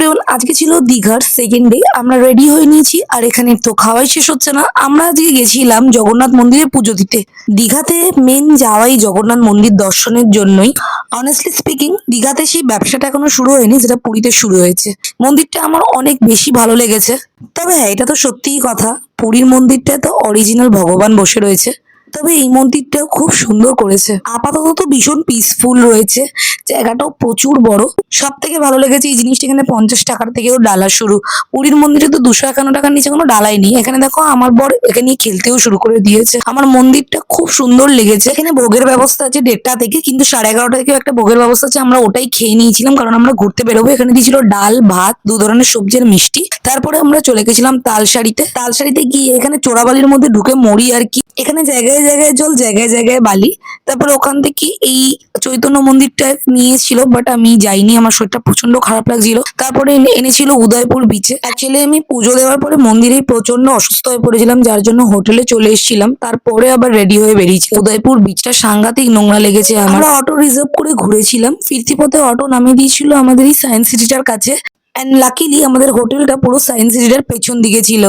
Everyone, আজকে ছিল দীঘার সেকেন্ড ডে। আমরা রেডি হয়ে নিয়েছি আর এখানে তো খাওয়াই শেষ হচ্ছে না। আমরা আজকে গেছিলাম জগন্নাথ মন্দিরে পুজো দিতে। দীঘাতে মেন যাওয়াই জগন্নাথ মন্দির দর্শনের জন্যই। অনেস্টলি স্পিকিং, দীঘাতে সেই ব্যবসাটা এখনো শুরু হয়নি যেটা পুরীতে শুরু হয়েছে। মন্দিরটা আমার অনেক বেশি ভালো লেগেছে। তবে হ্যাঁ, এটা তো সত্যিই কথা, পুরীর মন্দিরটায় তো অরিজিনাল ভগবান বসে রয়েছে। তবে এই মন্দিরটাও খুব সুন্দর করেছে। আপাতত তো ভীষণ পিসফুল রয়েছে, জায়গাটাও প্রচুর বড়। সব থেকে ভালো লেগেছে এই জিনিসটা, এখানে 50 টাকার থেকেও ডালা শুরু। পুরীর মন্দিরে তো 251 টাকার নিচে কোনো ডালাই নেই। এখানে দেখো আমার বর এখানে নিয়ে খেলতেও শুরু করে দিয়েছে। আমার মন্দিরটা খুব সুন্দর লেগেছে। এখানে ভোগের ব্যবস্থা আছে 1:30 থেকে, কিন্তু 11:30 থেকেও একটা ভোগের ব্যবস্থা আছে। আমরা ওটাই খেয়ে নিয়েছিলাম কারণ আমরা ঘুরতে বেরোবো। এখানে দিয়েছিল ডাল, ভাত, 2 ধরনের সবজি আর মিষ্টি। তারপরে আমরা চলে গেছিলাম তালসারিতে। তালসারিতে গিয়ে এখানে চোরাবালির মধ্যে ঢুকে মরি আর কি। এখানে জায়গায় জায়গায় জল, জায়গায় জায়গায় বালি। তারপরে ওখান থেকে এই চৈতন্য মন্দিরটা নিয়ে এসেছিল, বাট আমি যাইনি, আমার শরীরটা প্রচন্ড খারাপ লাগছিল। তারপরে এনেছিল উদয়পুর বিচে। অ্যাকচুয়ালি আমি পুজো দেওয়ার পরে মন্দিরেই প্রচন্ড অসুস্থ হয়ে পড়েছিলাম, যার জন্য হোটেলে চলে এসেছিলাম। তারপরে আবার রেডি হয়ে বেরিয়েছি। উদয়পুর বিচটা সাংঘাতিক নোংরা লেগেছে আমার। আমরা অটো রিজার্ভ করে ঘুরেছিলাম, ফিরতি পথে অটো নামিয়ে দিয়েছিল আমাদের এই সায়েন্স সিটিটার কাছে। অ্যান্ড লাকিলি আমাদের হোটেলটা পুরো সায়েন্স সিটিটার পেছন দিকে ছিল।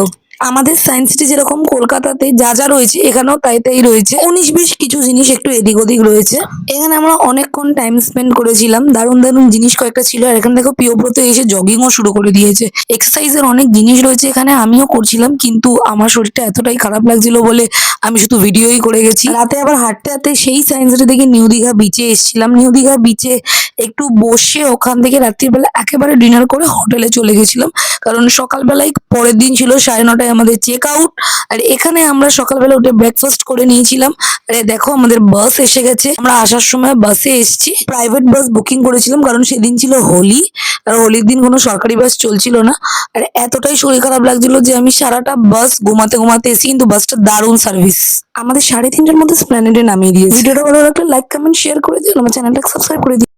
আমাদের সায়েন্স সিটি যেরকম কলকাতাতে যা যা রয়েছে এখানেও তাই তাই রয়েছে। 19-20 কিছু জিনিস একটু এদিক ওদিক রয়েছে। এখানে আমরা অনেকক্ষণ টাইম স্পেন্ড করেছিলাম, দারুণ দারুণ জিনিস কয়েকটা ছিল। আর এখানে দেখো প্রিয়ব্রত এসে জগিংও শুরু করে দিয়েছে। এক্সারসাইজের অনেক জিনিস রয়েছে এখানে, আমিও করছিলাম, কিন্তু আমার শরীরটা এতটাই খারাপ লাগছিল বলে আমি শুধু ভিডিওই করে গেছি। রাতে আবার হাঁটতে হাঁটতে সেই সায়েন্স সিটি থেকে নিউ দীঘা বিচে এসেছিলাম। নিউ দীঘা বিচে একটু বসে ওখান থেকে রাত্রিবেলা একেবারে ডিনার করে হোটেলে চলে গেছিলাম, কারণ সকালবেলায় পরের দিন ছিল 9:30টায় আমাদের চেক আউট। আর এখানে আমরা সকালবেলা উঠে ব্রেকফাস্ট করে নিয়েছিলাম। আরে দেখো আমাদের বাস এসে গেছে। আমরা আসার সময় বাসে এসেছি, প্রাইভেট বাস বুকিং করেছিলাম কারণ সেদিন ছিল হোলি, আর হোলির দিন কোনো সরকারি বাস চলছিল না। আর এতটাই শরীর খারাপ লাগছিল যে আমি সারাটা বাস ঘুমাতে ঘুমাতে এসেছি, কিন্তু বাসটা দারুণ সার্ভিস। আমাদের 3:30টার মধ্যে স্প্ল্যানেডে নামিয়ে দিয়েছে। ভিডিওটা ভালো লাগলে লাইক, কমেন্ট, শেয়ার করে দিও। আমার চ্যানেলটাকে সাবস্ক্রাইব করে দিও।